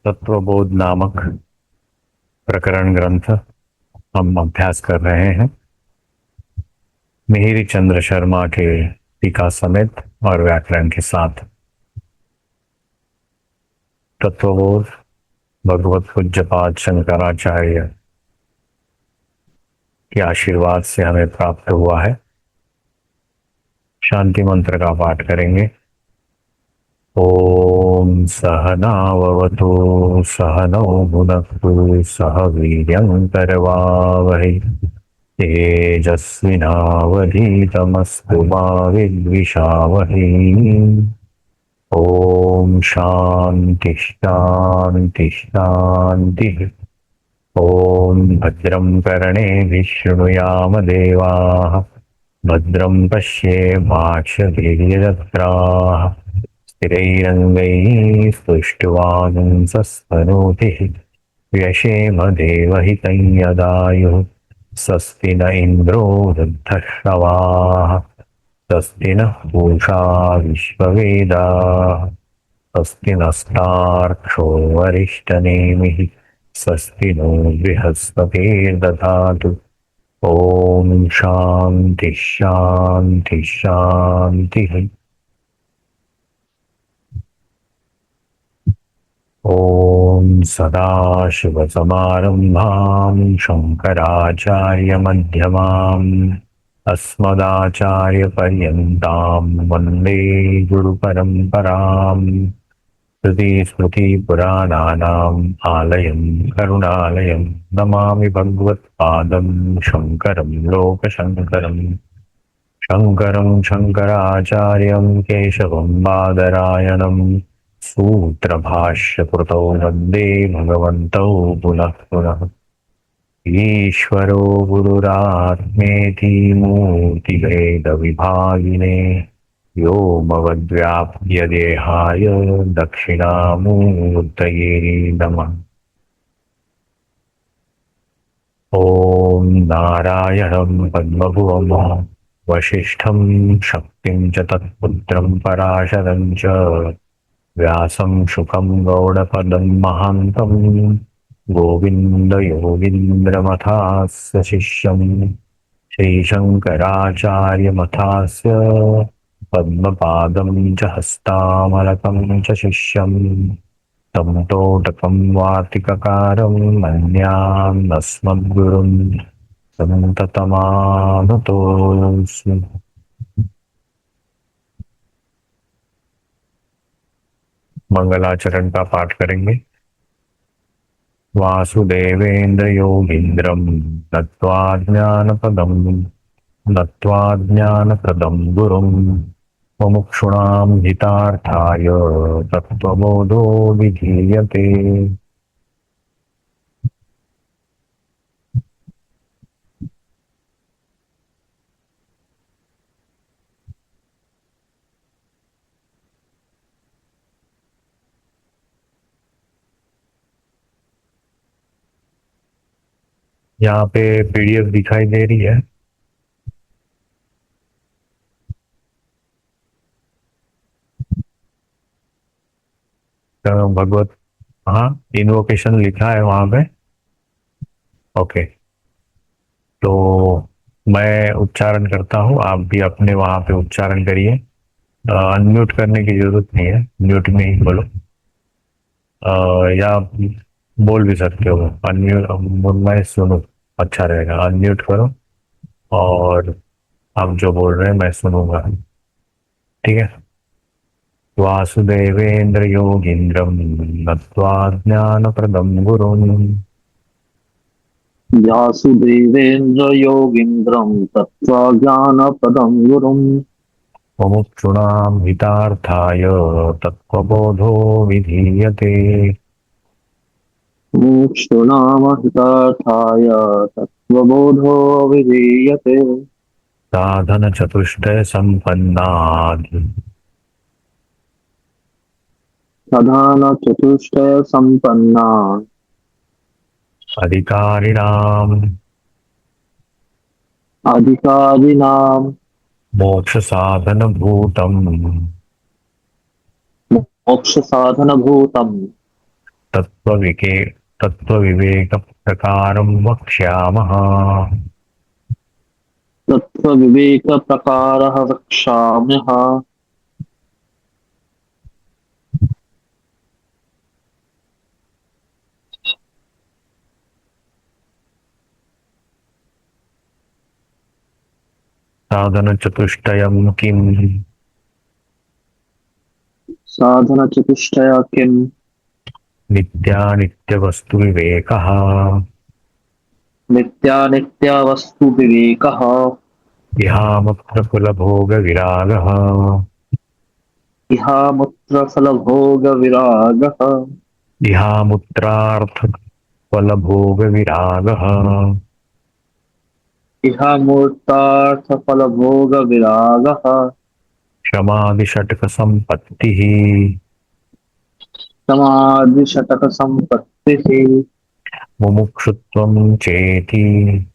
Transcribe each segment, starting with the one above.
तत्वबोध नामक प्रकरण ग्रंथ हम अभ्यास कर रहे हैं। मिहिर चंद्र शर्मा के टीका समेत और व्याकरण के साथ। तत्वबोध भगवत पूज्यपाद शंकराचार्य के आशीर्वाद से हमें प्राप्त हुआ है। शांति मंत्र का पाठ करेंगे। ओम सहनाववतु सहनौ भुनक्तु सह वीर्यं करवावहै तेजस्विनावधीतमस्तु मा विद्विषावहै। ओम शांति शांति शांति। ओम भद्रं कर्णेभिः शृणुयाम देवाः भद्रं पश्येमाक्षभिर्यजत्राः स्थिरैरङ्गैः स्तुष्ट्वांसस्तनूतिः व्यशेम देवहितं यदायुः। स्वस्ति न इन्द्रो वृद्धश्रवाः स्वस्ति नः पूषा विश्ववेदाः स्वस्ति नस्तार्क्ष्यो वरिष्ठनेमिः स्वस्ति नो बृहस्पतिर्दधातु। ओम शांति शांति शांति। ओम सदाशिवसमारम्भां शंकराचार्यमध्यमाम् अस्मदाचार्यपर्यन्तां वन्दे गुरुपरम्पराम्। श्रुतिस्मृतिपुराणानाम् आलयं करुणालयं नमामि भगवत्पादं शङ्करं लोकशङ्करम्। शङ्करं शङ्कराचार्यं केशवं बादरायणं सूत्रभाष्यकृतौ वन्दे भगवन्तौ पुनः पुनः। ईश्वरो गुरुरात्मेति मूर्तिभेदविभागिने व्योमवद्व्याप्य देहाय दक्षिणामूर्तये नमः। ॐ नारायणं पद्मभुवं वसिष्ठं शक्तिं च तत्पुत्रं पराशरं च व्यासं शुकं गौडपदं महान्तं गोविन्दयोगीन्द्रमथास्य शिष्यं श्रीशङ्कराचार्यमथास्य पद्मपादं च हस्तामलकं च शिष्यं तं तोटकं वातिककारं मन्यामस्मद्गुरुं सन्ततमानतोऽस्मि। मंगलाचरण का पाठ करेंगे। वासुदेवेन्द्र योगीन्द्रं नत्वा ज्ञानप्रदं गुरुं मुमुक्षूणां हितार्थाय तत्त्वबोधो विधीयते। यहाँ पे पीडीएफ दिखाई दे रही है। भगवत, हाँ, इन्वोकेशन लिखा है वहां पे। ओके, तो मैं उच्चारण करता हूँ, आप भी अपने वहां पे उच्चारण करिए। अनम्यूट करने की जरूरत नहीं है, म्यूट में ही बोलो। या बोल भी सकते हो। अनम्यूट मैं सुनूं, अच्छा रहेगा। अनम्यूट करो और आप जो बोल रहे हैं मैं सुनूंगा, ठीक है। वासुदेवेन्द्र योगीन्द्रं नत्वा ज्ञानप्रदं गुरुं व्यासुदेवेन्द्र योगीन्द्रं तत्त्वा ज्ञानपदं गुरुं मुमुक्षूणां हितार्थाय तत्त्वबोधो विधीयते। मुमुक्षूणामहितार्थाय तत्त्वबोधो विधीयते। साधन चतुष्टय संपन्नात् प्रधानचतुष्टयसम्पन्ना अधिकारिणां अधिकारिणां मोक्ष साधन भूतम् मोक्षसाधनभूतं तत्त्वविके तत्त्वविवेकप्रकारं वक्ष्यामः। तत्त्वविवेकप्रकारः वक्ष्याम्यः। साधनचतुष्टयं किम्? साधनचतुष्टय किम्? नित्यानित्यवस्तुविवेकः। नित्यानित्यवस्तुविवेकः। इहामुत्रकुलभोगविरागः। इहामुत्रफलभोगविरागः। इहामुत्रार्थफलभोगविरागः। इहामूर्तार्थफलभोगविरागः। क्षमादिषट्कसम्पत्तिः। समाधिशतकसम्पत्तिः। मुमुक्षुत्वं चेति।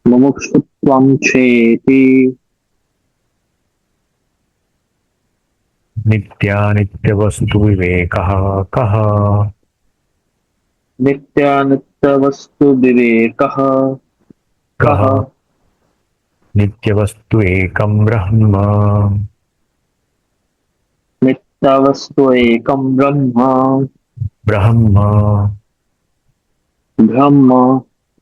मुमुक्षुत्वं चेति। नित्यानित्यवस्तुविवेकः कः? नित्यानित्यवस्तुविवेकः कः? कः? नित्यवस्तु एकं ब्रह्म। नित्यवस्तु एकं ब्रह्म। ब्रह्म। ब्रह्म।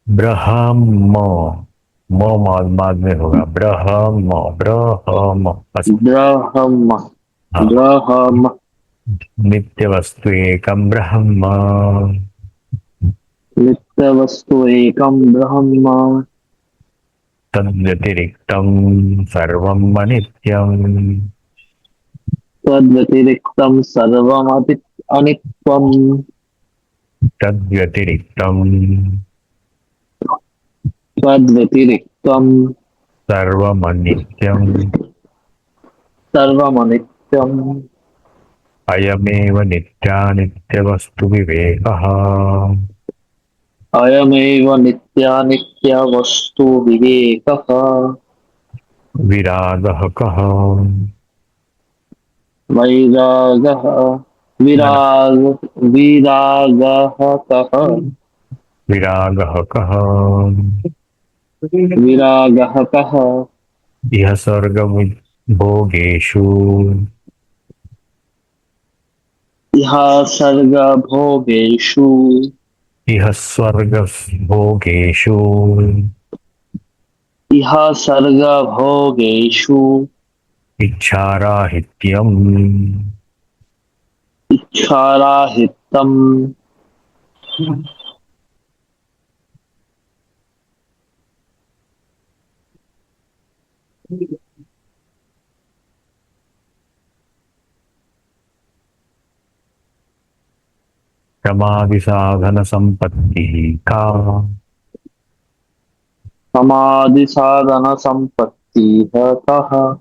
ब्रह्म। बाद में होगा। ब्रह्म ब्रह्म बस। ब्रह्म। हाँ। ब्रह्म। नित्यवस्तु एकं ब्रह्म। नित्यवस्तु एकं ब्रह्म। तद्व्यतिरिक्तं सर्वम् अनित्यम्। तद्व्यतिरिक्तं सर्वमपि अनित्यम्। तद्व्यतिरिक्तं तद्व्यतिरिक्तं सर्वमनित्यम्। सर्वमनित्यम्। अयमेव नित्यानित्यवस्तुविवेकः। अयमेव नित्यानित्यवस्तुविवेकः। विरागः कः? वैरागः। न न। विराग विरागः कः? विरागः कः? विरागः कः? इह स्वर्गभोगेषु। इह सर्गभोगेषु। इह स्वर्गभोगेषु। इह सर्गभोगेषु। इच्छाराहित्यम्। इच्छाराहित्यम्। समाधिसाधनसम्पत्तिः का? समाधिसाधनसम्पत्तिः कः?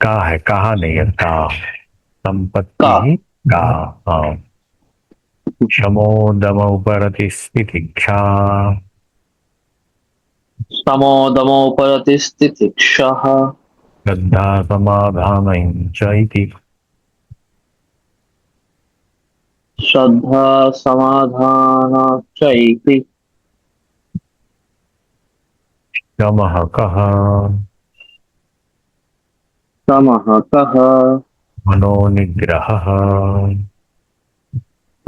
का है, कहा नहीं है, का। का। संपत्ति का। हाँ। शमोदमौपरतिस्तितिक्षा। समोदमोपरतिस्तितिक्षः। श्रद्धा समाधानं च इति। श्रद्धा समाधान चैति। शमः कः? समः कः? मनोनिग्रहः।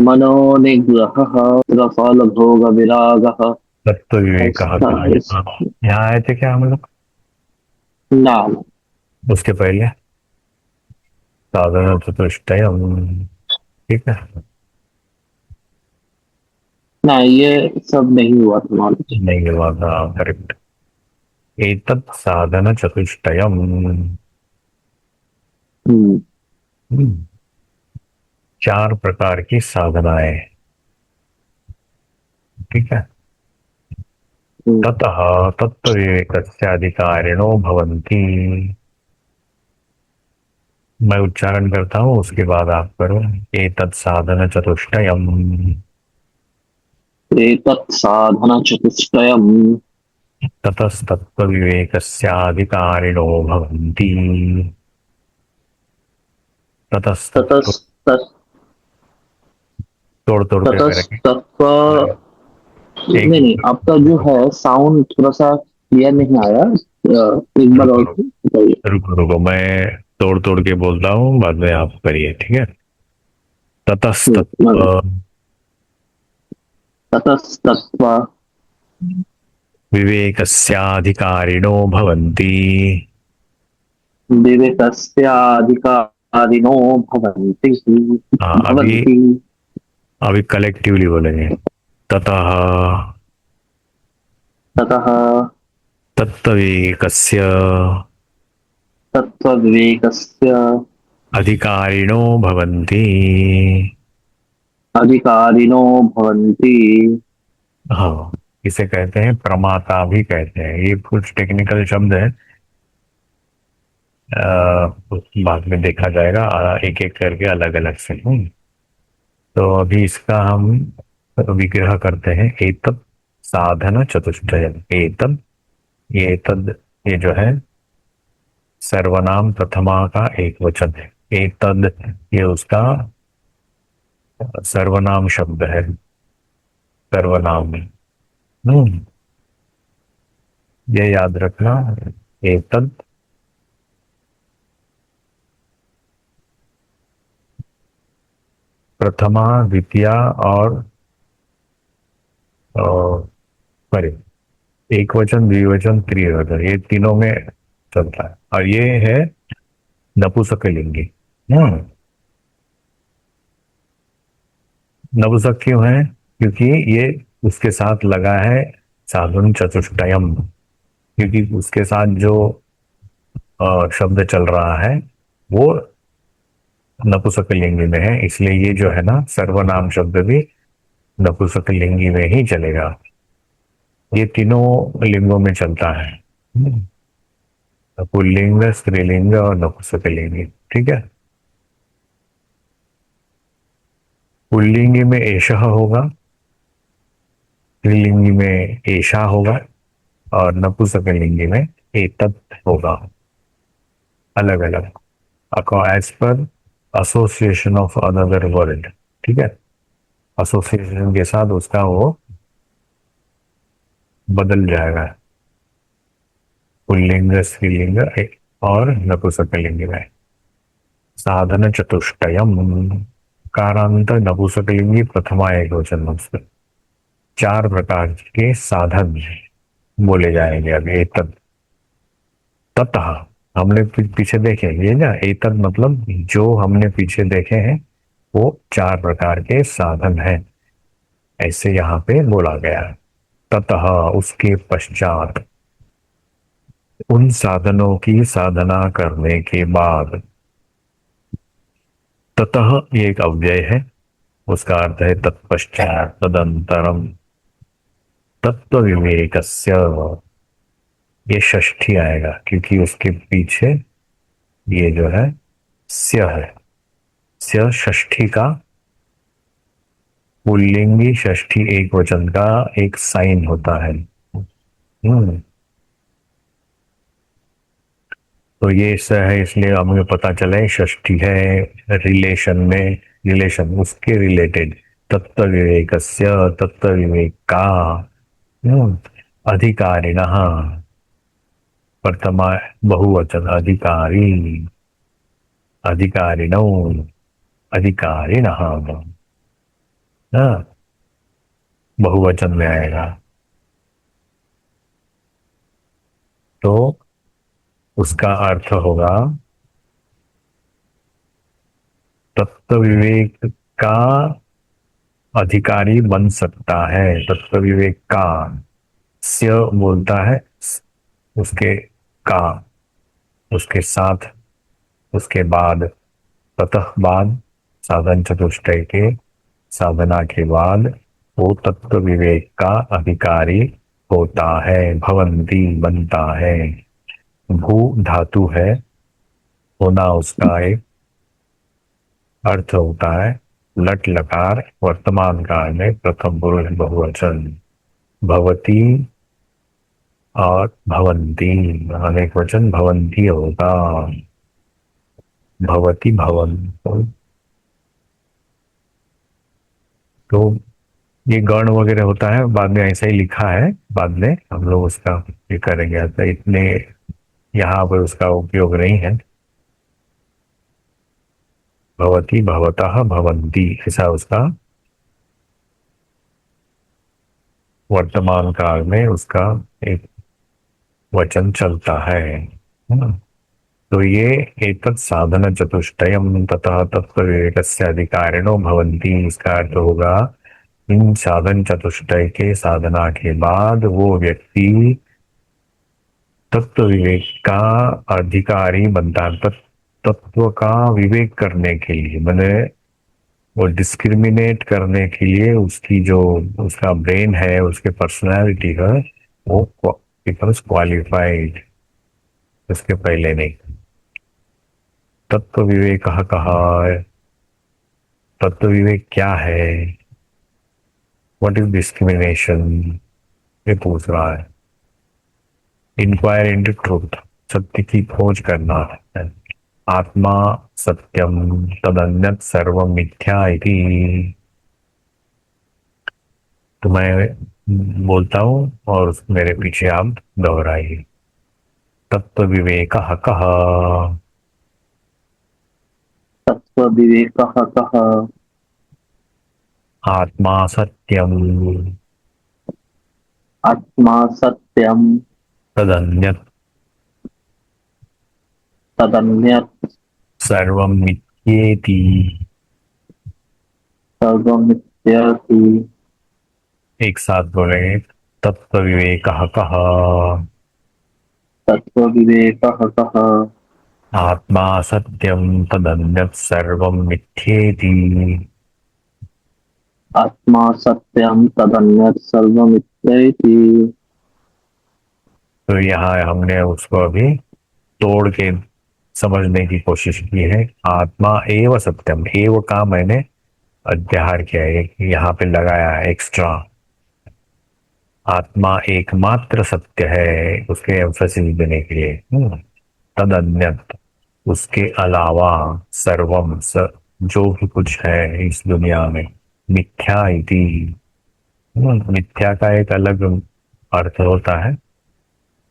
मनोनिग्रहः। रफलभोगविरागः। तत्वविवेकः कहा यहाँ? यहाँ आए थे क्या हम लोग? नाम। उसके पहले साधन चतुष्टयम्। ठीक है। ना ये सब नहीं हुआ तुम्हारा। नहीं हुआ था, करेक्ट। एतत् साधन चतुष्टयम्। हम्म। चार प्रकार की साधनाएं। ठीक है। हम्म। ततः तत्त्वविवेकस्य अधिकारिणो भवन्ति। मैं उच्चारण करता हूँ, उसके बाद आप करो। एतत् साधन चतुष्टयम्। एतत् साधनचतुष्टयम्। ततस्तत्त्वविवेकस्याधिकारिणो भवन्ति। ततस्तत्त्व ततस्तत् तोड़ तोड़ के करेंगे। ततस्तत्व। एक नहीं नहीं, आपका जो है साउंड थोड़ा सा क्लियर नहीं आया। एक बार रुको और रुको बताइए। रुको रुको, मैं तोड़ तोड़ के बोलता हूँ, बाद में आप करिए, ठीक है। ततस्तत्व ततस्तत्व विवेकस्याधिकारिणो भवन्ति। विवेकस्याधिकारिणो भवन्ति। हाँ, अभी भवन्ति। अभी कलेक्टिवली बोलेंगे। ततः ततः तत्त्वविवेकस्य तत्त्वविवेकस्य अधिकारिणो भवन्ति। अधिकारिणो भवन्ति। हाँ, इसे कहते हैं प्रमाता भी कहते हैं। ये कुछ टेक्निकल शब्द है, बाद में देखा जाएगा एक एक करके अलग अलग से। तो अभी इसका हम विग्रह करते हैं। एतत् साधन चतुष्टय। एतत्, ये तद, ये जो है सर्वनाम प्रथमा का एक वचन है। एतद, ये उसका सर्वनाम शब्द है, सर्वनाम में। हम्म, ये याद रखना। एतद प्रथमा, द्वितीया और सॉरी, एक वचन, द्विवचन, त्रिवचन, ये तीनों में चलता है। और ये है नपुंसकलिंगी। हम्म, नपुंसक क्यों है? क्योंकि ये उसके साथ लगा है साधन चतुष्टयम। क्योंकि उसके साथ जो शब्द चल रहा है वो नपुंसकलिंगी में है, इसलिए ये जो है ना सर्वनाम शब्द भी नपुंसकलिंगी में ही चलेगा। ये तीनों लिंगों में चलता है। पुल्लिंग, स्त्रीलिंग और नपुंसकलिंगी, ठीक है। पुल्लिंगी में एषः होगा, स्त्रीलिंगी में एषा होगा, और नपुंसकलिंगी में एतत् होगा। अलग अलग, as per association of another word, ठीक है। एसोसिएशन के साथ उसका वो बदल जाएगा, पुल्लिंग, स्त्रीलिंग और नपुंसकलिंग में। साधन चतुष्टयम, कारांत नपुंसकलिंगी प्रथमा एक वचन। चार प्रकार के साधन बोले जाएंगे अभी। एतत्, ततः, हमने पीछे देखे ये ना, एतत् मतलब जो हमने पीछे देखे हैं वो चार प्रकार के साधन हैं, ऐसे यहाँ पे बोला गया है। ततः, उसके पश्चात, उन साधनों की साधना करने के बाद। ततः ये एक अव्यय है, उसका अर्थ है तत्पश्चात, तदंतरम। तत्व विवेकस्य, ये षष्ठी आएगा क्योंकि उसके पीछे ये जो है स्य है। स्य षष्ठी का, पुल्लिंगी षष्ठी एक वचन का एक साइन होता है। हम्म, तो ये स है, इसलिए हमें पता चले षष्ठी है रिलेशन में, रिलेशन उसके रिलेटेड। तत्व विवेकस्य, तत्व विवेक का। हम्म, अधिकारिणः, प्रथमा बहुवचन, अधिकारी, अधिकारिणौ, अधिकारिणः, हाँ, बहुवचन में आएगा। तो उसका अर्थ होगा तत्व विवेक का अधिकारी बन सकता है। तत्व विवेक का, स्य बोलता है उसके, का, उसके साथ, उसके बाद, ततः बाद, साधन चतुष्टय के साधना के बाद वो तत्व विवेक का अधिकारी होता है, भवंती बनता है। भू धातु है, होना उसका एक अर्थ होता है। लट लकार वर्तमान काल में प्रथम पुरुष बहुवचन, भवती और भवंती अनेक वचन, भवंती होगा। भवती भवन, तो ये गण वगैरह होता है, बाद में ऐसा ही लिखा है, बाद में हम लोग उसका ये करेंगे, तो इतने यहाँ पर उसका उपयोग नहीं है। भवती, भवतः, भवन्ति, ऐसा उसका वर्तमान काल में उसका एक वचन चलता है। ना? तो ये एतत् साधन चतुष्टयम ततः तत्व विवेकस्य अधिकारिणो भवन्ति, इसका अर्थ होगा इन साधन चतुष्टय के साधना के बाद वो व्यक्ति तत्व विवेक का अधिकारी बनता है। तत्व का विवेक करने के लिए, मैंने वो डिस्क्रिमिनेट करने के लिए उसकी जो उसका ब्रेन है, उसके पर्सनालिटी का, वो बिकम्स क्वालिफाइड, उसके पहले नहीं। तत्व विवेक कहा है? तत्व विवेक क्या है? व्हाट इज डिस्क्रिमिनेशन, ये पूछ रहा है। इंक्वायर इनटू ट्रूथ, सत्य की खोज करना है। आत्मा सत्यम तदन्यत सर्व मिथ्या इति। तो मैं बोलता हूँ और मेरे पीछे आप दोहराइए। तत्व विवेक कह। तत्व विवेक कः। आत्मा सत्यम आत्मा सत्यम तदन्यत तदन्यत् सर्वं मिथ्येति। सर्वमित्यर्ति। एक साथ बोलेंगे। तत्व विवेक कह। तत्व विवेक कः। आत्मा सत्यम तदन्यत सर्वं मिथ्येति। आत्मा सत्यम तदन्यत् सर्वमित्यर्ति। तो यहाँ हमने उसको अभी तोड़ के समझने की कोशिश की है। आत्मा एव सत्यम, एव का मैंने अध्याहार किया है, यहाँ पे लगाया है एक्स्ट्रा। आत्मा एकमात्र सत्य है, उसके एम्फेसिस देने के लिए। तद अन्यत, उसके अलावा, सर्वम जो भी कुछ है इस दुनिया में, मिथ्या इति। मिथ्या का एक अलग अर्थ होता है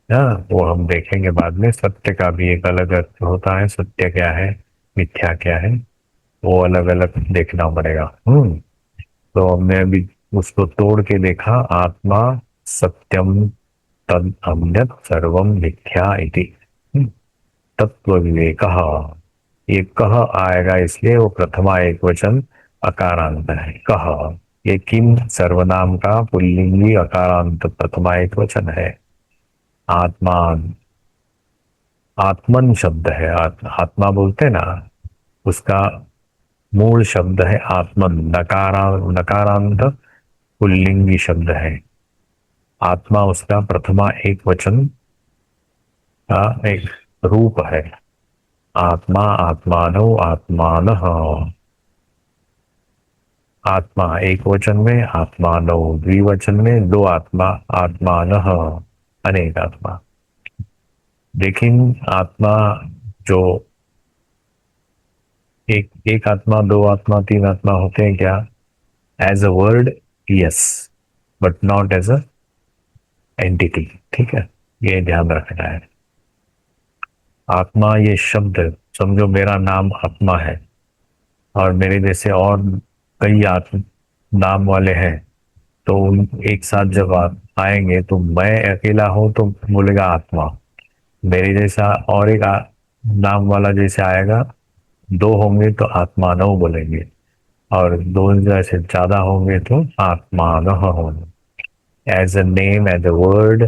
ना, वो हम देखेंगे बाद में। सत्य का भी एक अलग अर्थ होता है, सत्य क्या है, मिथ्या क्या है, वो अलग अलग देखना पड़ेगा। तो हमने अभी उसको तोड़ के देखा। आत्मा सत्यम तद अन्यत सर्वम मिथ्या इति। तत्व विवेक, ये कह आएगा इसलिए वो प्रथमा एक वचन अकारांत है। कह, ये किम सर्वनाम का पुल्लिंगी अकारांत प्रथमा एक वचन है। आत्मा, आत्मन शब्द है, आत्मा बोलते ना, उसका मूल शब्द है आत्मन, नकारांत पुल्लिंगी शब्द है। आत्मा उसका प्रथमा एक वचन का एक रूप है। आत्मा, आत्मानो, आत्मानः। आत्मा एक वचन में, आत्मानो द्विवचन में, दो आत्मा, आत्मानः अनेक आत्मा। लेकिन आत्मा जो एक एक आत्मा, दो आत्मा, तीन आत्मा होते हैं क्या? As a word yes, but not as a entity. ठीक है, ये ध्यान रखना है। आत्मा ये शब्द, समझो मेरा नाम आत्मा है और मेरे जैसे और कई आत्म नाम वाले हैं, तो एक साथ जब आप आएंगे तो मैं अकेला हूं तो बोलेगा आत्मा। मेरे जैसा और एक नाम वाला जैसे आएगा, दो होंगे तो आत्मानव बोलेंगे, और दो जैसे ज्यादा होंगे तो आत्मानः होंगे। As a name, as a word,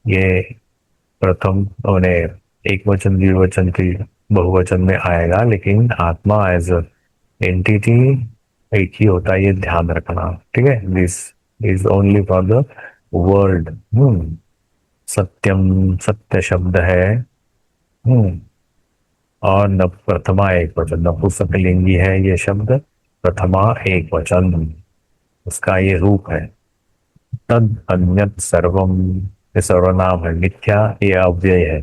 ये प्रथम उन्हें एक वचन द्विवचन की बहुवचन में आएगा, लेकिन आत्मा एज अ एंटिटी एक ही होता है, ये ध्यान रखना। ठीक है, this is only for the word. Satyam, सत्य शब्द है। हम्म और न प्रथमा एक वचन, नपुंसकलिंगी है ये शब्द, प्रथमा एक वचन, उसका ये रूप है। तद अन्यत सर्वम, ये सर्वनाम है। मिथ्या, ये अव्यय है।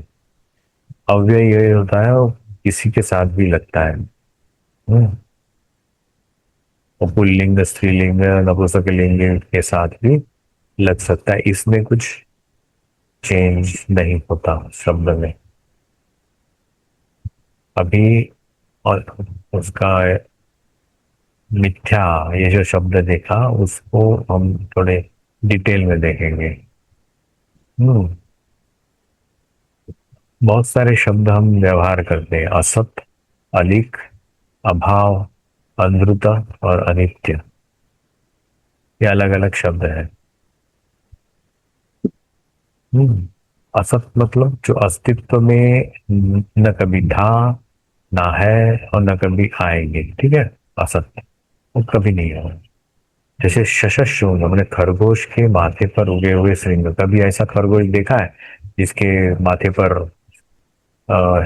अव्यय ये होता है वो किसी के साथ भी लगता है। हम्म और पुल्लिंग स्त्रीलिंग नपुंसकलिंग के साथ भी लग सकता है, इसमें कुछ चेंज नहीं होता शब्द में अभी। और उसका मिथ्या, ये जो शब्द देखा उसको हम थोड़े डिटेल में देखेंगे। हम्म बहुत सारे शब्द हम व्यवहार करते हैं, असत, अलिक, अभाव, अनृत और अनित्य। ये अलग अलग शब्द हैं। हम्म असत मतलब जो अस्तित्व में न कभी था, ना है और न कभी आएंगे, ठीक है। असत वो कभी नहीं होगा। जैसे शशशृंग, हमने खरगोश के माथे पर उगे हुए श्रृंग, कभी ऐसा खरगोश देखा है जिसके माथे पर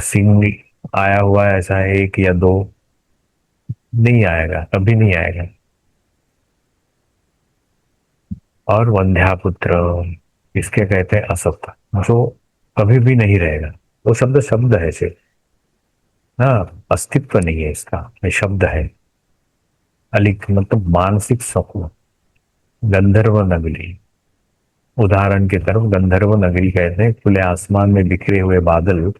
सिंह आया हुआ है, ऐसा है एक या दो? नहीं आएगा, कभी नहीं आएगा। और वंध्यापुत्र, इसके कहते हैं असत, जो कभी भी नहीं रहेगा। वो शब्द शब्द है सिर्फ, हाँ, अस्तित्व नहीं है इसका, ये शब्द है। अलिक मतलब मानसिक स्वप्न। गंधर्व नगरी, उदाहरण की तरफ गंधर्व नगरी कहते हैं, खुले आसमान में बिखरे हुए बादल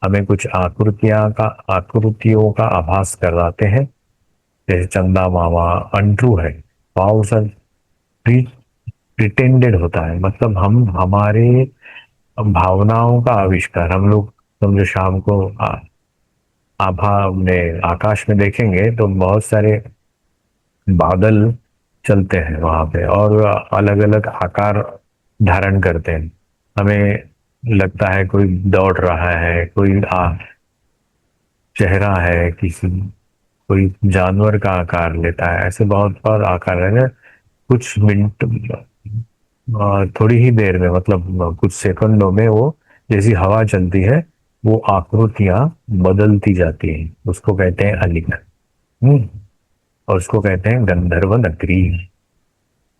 हमें कुछ आकृतियों का आभास कराते हैं, जैसे चंदा मामा। अनट्रू है, फॉल्स और प्रिटेंडेड होता है, मतलब हम हमारे भावनाओं का आविष्कार। हम लोग समझो शाम को आभा में आकाश में देखेंगे तो बहुत सारे बादल चलते हैं वहां पे, और अलग अलग आकार धारण करते हैं। हमें लगता है कोई दौड़ रहा है, कोई चेहरा है किसी, कोई जानवर का आकार लेता है, ऐसे बहुत बार आकार है। कुछ मिनट थोड़ी ही देर में, मतलब कुछ सेकंडों में वो, जैसी हवा चलती है, वो आकृतियां बदलती जाती हैं, उसको कहते हैं अलिक। हम्म और उसको कहते हैं गंधर्व नगरी।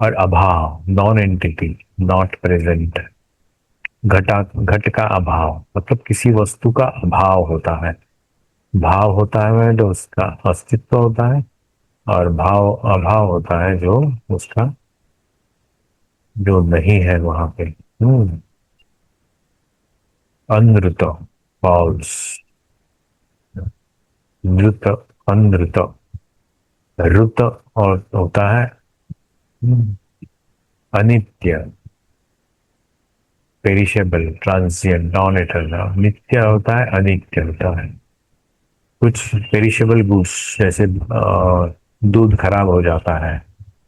और अभाव, नॉन एंटिटी, नॉट प्रेजेंट। घट का अभाव मतलब किसी वस्तु का अभाव होता है। भाव होता है जो उसका अस्तित्व होता है, और भाव अभाव होता है जो उसका, जो नहीं है वहां पे। अनृत, फॉल्स। नृत, अनृत। ऋत और होता है हम्म, अनित्य, पेरिशेबल, ट्रांसिएंट, नॉन इटर्नल। नित्य होता है, अनित्य होता है। कुछ पेरिशेबल गुड्स, जैसे दूध खराब हो जाता है,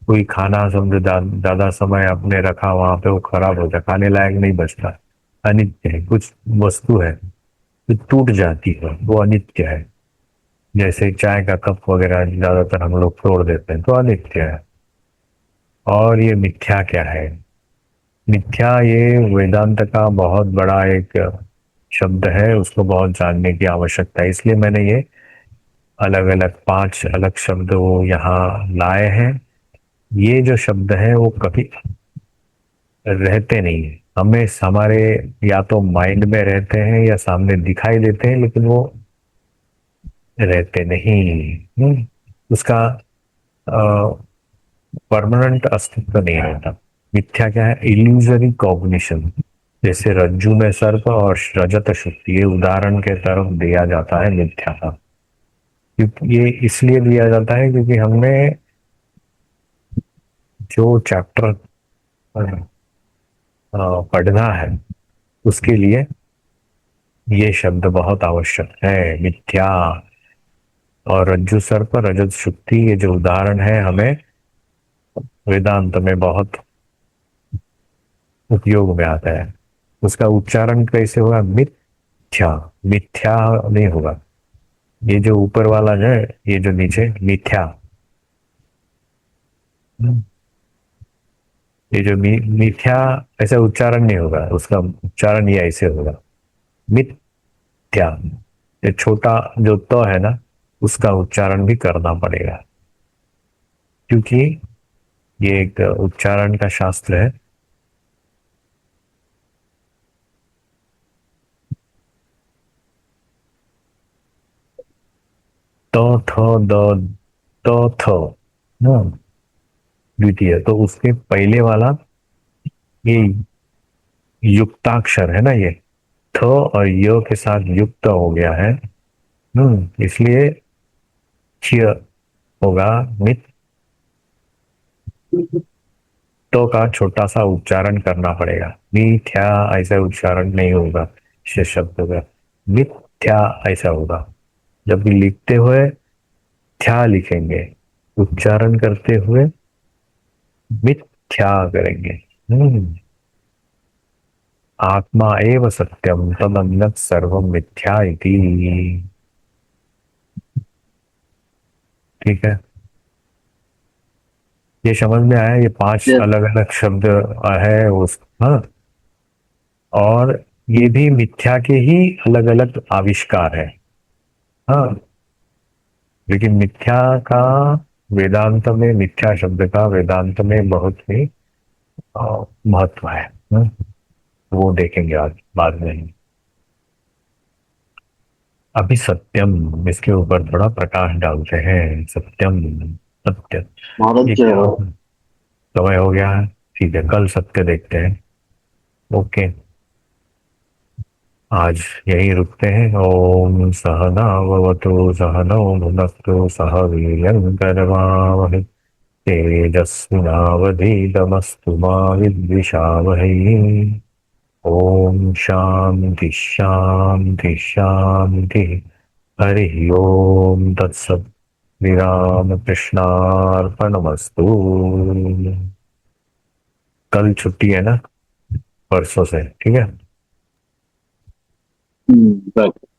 कोई खाना समझो ज्यादा समय आपने रखा वहां पे, वो खराब हो जाए, खाने लायक नहीं बचता, अनित्य है। कुछ वस्तु है जो टूट जाती है, वो अनित्य है। जैसे चाय का कप वगैरह ज्यादातर हम लोग तोड़ देते हैं, तो अनित्य है। और ये मिथ्या क्या है? मिथ्या ये वेदांत का बहुत बड़ा एक शब्द है, उसको बहुत जानने की आवश्यकता है, इसलिए मैंने ये अलग अलग 5 अलग शब्द वो यहाँ लाए हैं। ये जो शब्द है वो कभी रहते नहीं है, हमें हमारे या तो माइंड में रहते हैं या सामने दिखाई देते हैं, लेकिन वो रहते नहीं। उसका परमानेंट अस्तित्व नहीं रहता। मिथ्या क्या है? Illusory cognition. जैसे रज्जु में सर्प और रजत शुक्ति, ये उदाहरण के तरफ दिया जाता है मिथ्या का। क्योंकि ये इसलिए दिया जाता है क्योंकि हमने जो चैप्टर पढ़ना है उसके लिए ये शब्द बहुत आवश्यक है, मिथ्या। और रज्जु सर्प रजत शुक्ति, ये जो उदाहरण है हमें वेदांत में बहुत उपयोग में आता है। उसका उच्चारण कैसे होगा? मिथ्या। मिथ्या नहीं होगा, ये जो ऊपर वाला है, ये जो नीचे मिथ्या। ये जो मिथ्या, ऐसा उच्चारण नहीं होगा, उसका उच्चारण ये ऐसे होगा, मिथ्या। ये छोटा जो त है ना, उसका उच्चारण भी करना पड़ेगा, क्योंकि ये एक उच्चारण का शास्त्र है। त थ द, त थ, ना, द्वितीय, तो उसके पहले वाला ये युक्ताक्षर है ना, ये थ और य के साथ युक्त हो गया है। इसलिए च्य होगा। मित तो का छोटा सा उच्चारण करना पड़ेगा, मिथ्या ऐसा उच्चारण नहीं होगा शेष शब्द का। मिथ्या ऐसा होगा। जब भी लिखते हुए थ्या लिखेंगे, उच्चारण करते हुए मिथ्या करेंगे। आत्मा एव सत्यम तदन्यत् सर्वम मिथ्या इति। ठीक है, ये समझ में आया, ये 5 Yes. अलग अलग शब्द है उस, हाँ। और ये भी मिथ्या के ही अलग अलग आविष्कार है। हाँ, लेकिन मिथ्या का वेदांत में, मिथ्या शब्द का वेदांत में बहुत ही महत्व है। वो देखेंगे आज बाद में। अभी सत्यम, इसके ऊपर थोड़ा प्रकाश डालते हैं। सत्यम, सत्य, महाराज ये क्या समय हो गया है? ठीक है, कल सत्य देखते हैं। ओके, आज यहीं रुकते हैं। ओम सहना भवतु सहनौ भुनक्तु सह वीर्यं करवावहै तेजस्विनावधीतमस्तु मा विद्विषावहै। ओम शांति शांति शांति। हरि ओम तत्सत। श्री राम कृष्णार्पणमस्तु। कल छुट्टी है ना, परसों से, ठीक है। right.